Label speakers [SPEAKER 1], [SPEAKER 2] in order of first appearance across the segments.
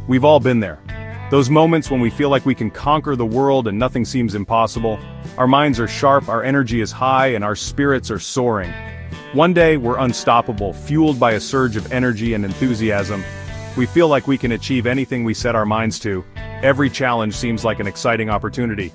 [SPEAKER 1] We've all been there. Those moments when we feel like we can conquer the world and nothing seems impossible. Our minds are sharp, our energy is high, and our spirits are soaring. One day, we're unstoppable, fueled by a surge of energy and enthusiasm. We feel like we can achieve anything we set our minds to. Every challenge seems like an exciting opportunity.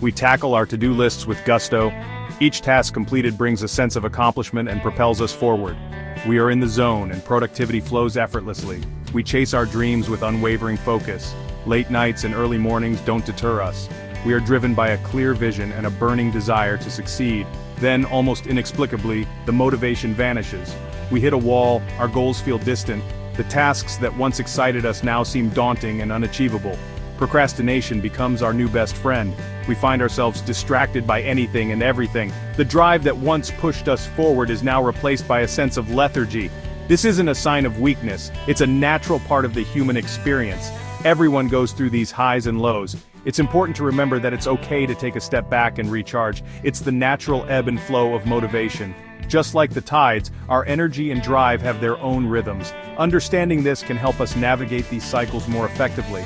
[SPEAKER 1] We tackle our to-do lists with gusto. Each task completed brings a sense of accomplishment and propels us forward. We are in the zone and productivity flows effortlessly. We chase our dreams with unwavering focus. Late nights and early mornings don't deter us. We are driven by a clear vision and a burning desire to succeed. Then, almost inexplicably, the motivation vanishes. We hit a wall, our goals feel distant. The tasks that once excited us now seem daunting and unachievable. Procrastination becomes our new best friend. We find ourselves distracted by anything and everything. The drive that once pushed us forward is now replaced by a sense of lethargy. This isn't a sign of weakness, it's a natural part of the human experience. Everyone goes through these highs and lows. It's important to remember that it's okay to take a step back and recharge. It's the natural ebb and flow of motivation. Just like the tides, our energy and drive have their own rhythms. Understanding this can help us navigate these cycles more effectively.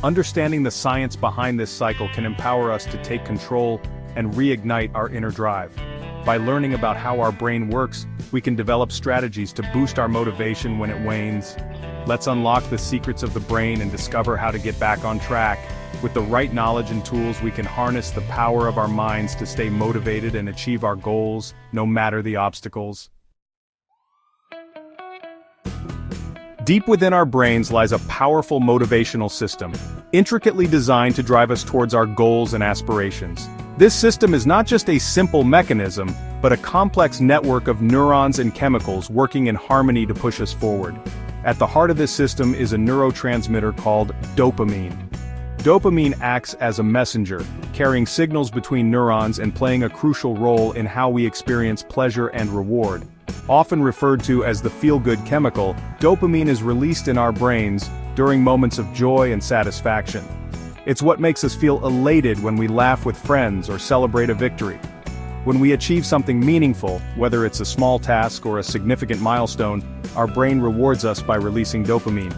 [SPEAKER 1] Understanding the science behind this cycle can empower us to take control and reignite our inner drive. By learning about how our brain works, we can develop strategies to boost our motivation when it wanes. Let's unlock the secrets of the brain and discover how to get back on track. With the right knowledge and tools, we can harness the power of our minds to stay motivated and achieve our goals, no matter the obstacles. Deep within our brains lies a powerful motivational system, intricately designed to drive us towards our goals and aspirations. This system is not just a simple mechanism, but a complex network of neurons and chemicals working in harmony to push us forward. At the heart of this system is a neurotransmitter called dopamine. Dopamine acts as a messenger, carrying signals between neurons and playing a crucial role in how we experience pleasure and reward. Often referred to as the feel-good chemical, dopamine is released in our brains during moments of joy and satisfaction. It's what makes us feel elated when we laugh with friends or celebrate a victory. When we achieve something meaningful, whether it's a small task or a significant milestone, our brain rewards us by releasing dopamine.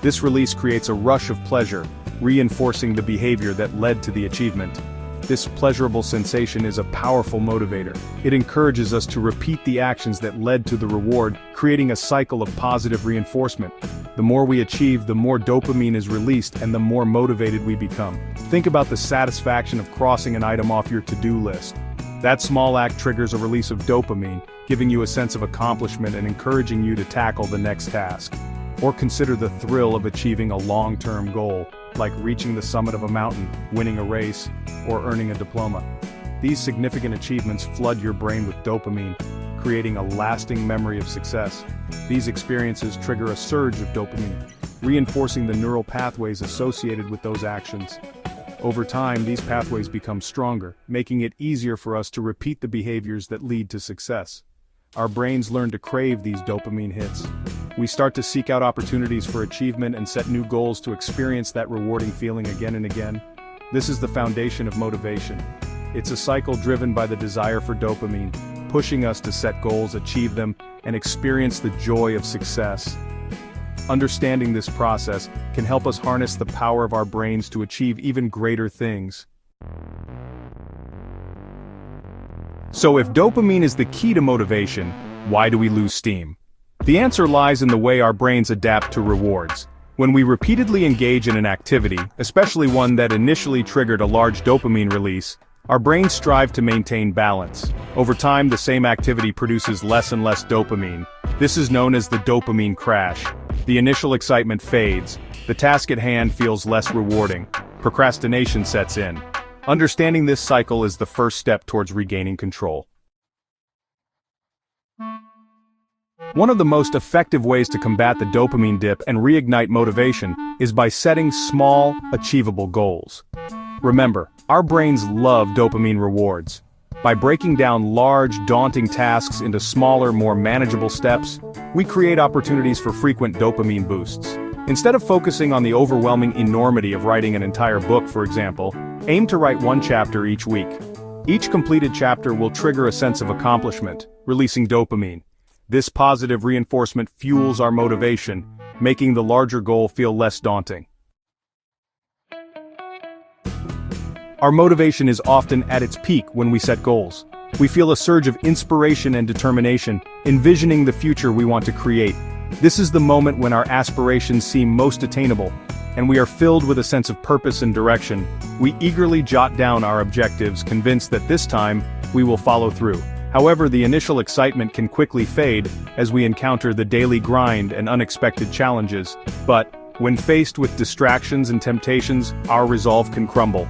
[SPEAKER 1] This release creates a rush of pleasure, reinforcing the behavior that led to the achievement. This pleasurable sensation is a powerful motivator. It encourages us to repeat the actions that led to the reward, creating a cycle of positive reinforcement. The more we achieve, the more dopamine is released and the more motivated we become. Think about the satisfaction of crossing an item off your to-do list. That small act triggers a release of dopamine, giving you a sense of accomplishment and encouraging you to tackle the next task. Or consider the thrill of achieving a long-term goal, like reaching the summit of a mountain, winning a race, or earning a diploma. These significant achievements flood your brain with dopamine, creating a lasting memory of success. These experiences trigger a surge of dopamine, reinforcing the neural pathways associated with those actions. Over time, these pathways become stronger, making it easier for us to repeat the behaviors that lead to success. Our brains learn to crave these dopamine hits. We start to seek out opportunities for achievement and set new goals to experience that rewarding feeling again and again. This is the foundation of motivation. It's a cycle driven by the desire for dopamine, pushing us to set goals, achieve them, and experience the joy of success. Understanding this process can help us harness the power of our brains to achieve even greater things. So if dopamine is the key to motivation, why do we lose steam? The answer lies in the way our brains adapt to rewards. When we repeatedly engage in an activity, especially one that initially triggered a large dopamine release, our brains strive to maintain balance. Over time, the same activity produces less and less dopamine. This is known as the dopamine crash. The initial excitement fades. The task at hand feels less rewarding. Procrastination sets in. Understanding this cycle is the first step towards regaining control. One of the most effective ways to combat the dopamine dip and reignite motivation is by setting small, achievable goals. Remember, our brains love dopamine rewards. By breaking down large, daunting tasks into smaller, more manageable steps, we create opportunities for frequent dopamine boosts. Instead of focusing on the overwhelming enormity of writing an entire book, for example, aim to write one chapter each week. Each completed chapter will trigger a sense of accomplishment, releasing dopamine. This positive reinforcement fuels our motivation, making the larger goal feel less daunting. Our motivation is often at its peak when we set goals. We feel a surge of inspiration and determination, envisioning the future we want to create. This is the moment when our aspirations seem most attainable, and we are filled with a sense of purpose and direction. We eagerly jot down our objectives, convinced that this time, we will follow through. However, the initial excitement can quickly fade as we encounter the daily grind and unexpected challenges. But, when faced with distractions and temptations, our resolve can crumble.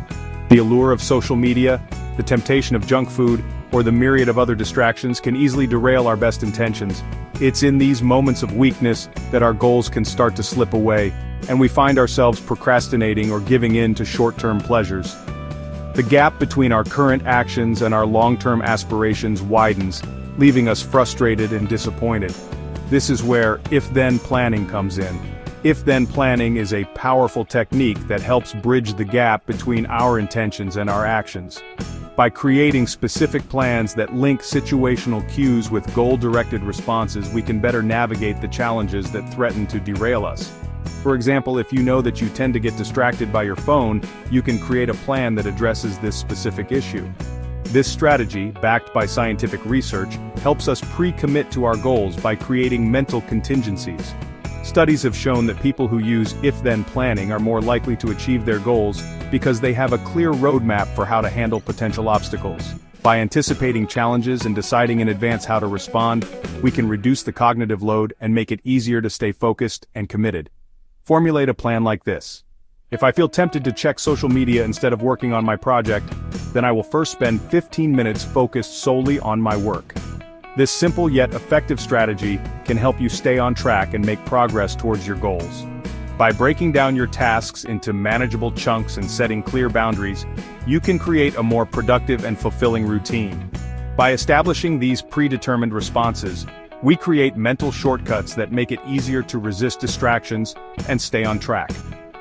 [SPEAKER 1] The allure of social media, the temptation of junk food, or the myriad of other distractions can easily derail our best intentions. It's in these moments of weakness that our goals can start to slip away, and we find ourselves procrastinating or giving in to short-term pleasures. The gap between our current actions and our long-term aspirations widens, leaving us frustrated and disappointed. This is where if-then planning comes in. If-then planning is a powerful technique that helps bridge the gap between our intentions and our actions. By creating specific plans that link situational cues with goal-directed responses, we can better navigate the challenges that threaten to derail us. For example, if you know that you tend to get distracted by your phone, you can create a plan that addresses this specific issue. This strategy, backed by scientific research, helps us pre-commit to our goals by creating mental contingencies. Studies have shown that people who use if-then planning are more likely to achieve their goals because they have a clear roadmap for how to handle potential obstacles. By anticipating challenges and deciding in advance how to respond, we can reduce the cognitive load and make it easier to stay focused and committed. Formulate a plan like this. If I feel tempted to check social media instead of working on my project, then I will first spend 15 minutes focused solely on my work. This simple yet effective strategy can help you stay on track and make progress towards your goals. By breaking down your tasks into manageable chunks and setting clear boundaries, you can create a more productive and fulfilling routine. By establishing these predetermined responses, we create mental shortcuts that make it easier to resist distractions and stay on track.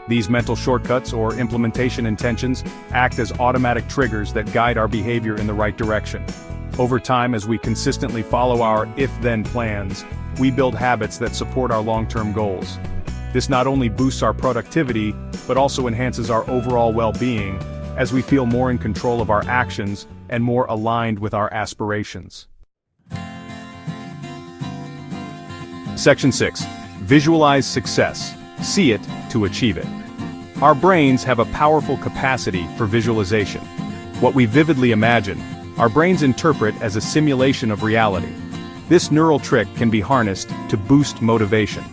[SPEAKER 1] These mental shortcuts, or implementation intentions, act as automatic triggers that guide our behavior in the right direction. Over time, as we consistently follow our if-then plans, we build habits that support our long-term goals. This not only boosts our productivity, but also enhances our overall well-being, as we feel more in control of our actions and more aligned with our aspirations. Section 6. Visualize success. See it to achieve it. Our brains have a powerful capacity for visualization. What we vividly imagine, our brains interpret as a simulation of reality. This neural trick can be harnessed to boost motivation.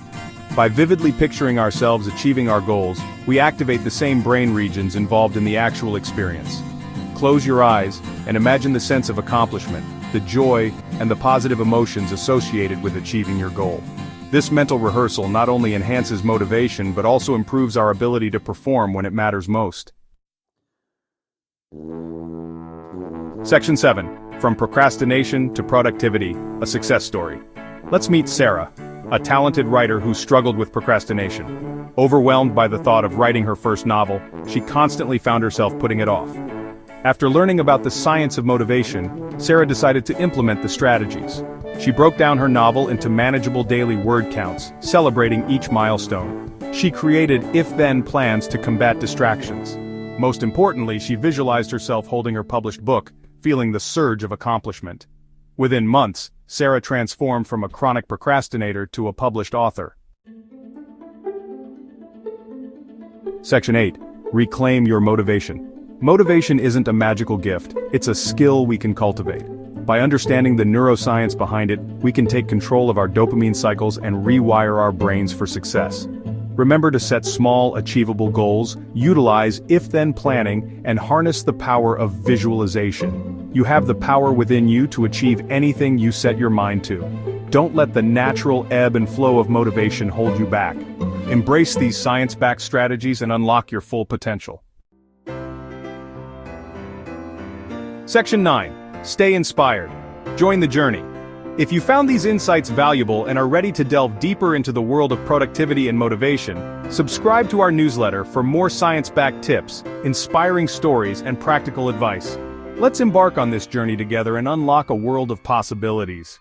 [SPEAKER 1] By vividly picturing ourselves achieving our goals, we activate the same brain regions involved in the actual experience. Close your eyes and imagine the sense of accomplishment, the joy, and the positive emotions associated with achieving your goal. This mental rehearsal not only enhances motivation but also improves our ability to perform when it matters most. Section 7. From procrastination to productivity, a success story. Let's meet Sarah, a talented writer who struggled with procrastination. Overwhelmed by the thought of writing her first novel, she constantly found herself putting it off. After learning about the science of motivation, Sarah decided to implement the strategies. She broke down her novel into manageable daily word counts, celebrating each milestone. She created if-then plans to combat distractions. Most importantly, she visualized herself holding her published book, feeling the surge of accomplishment. Within months, Sarah transformed from a chronic procrastinator to a published author. Section 8. Reclaim your motivation. Motivation isn't a magical gift, it's a skill we can cultivate. By understanding the neuroscience behind it, we can take control of our dopamine cycles and rewire our brains for success. Remember to set small, achievable goals, utilize if-then planning, and harness the power of visualization. You have the power within you to achieve anything you set your mind to. Don't let the natural ebb and flow of motivation hold you back. Embrace these science-backed strategies and unlock your full potential. Section 9. Stay inspired. Join the journey. If you found these insights valuable and are ready to delve deeper into the world of productivity and motivation, subscribe to our newsletter for more science-backed tips, inspiring stories, and practical advice. Let's embark on this journey together and unlock a world of possibilities.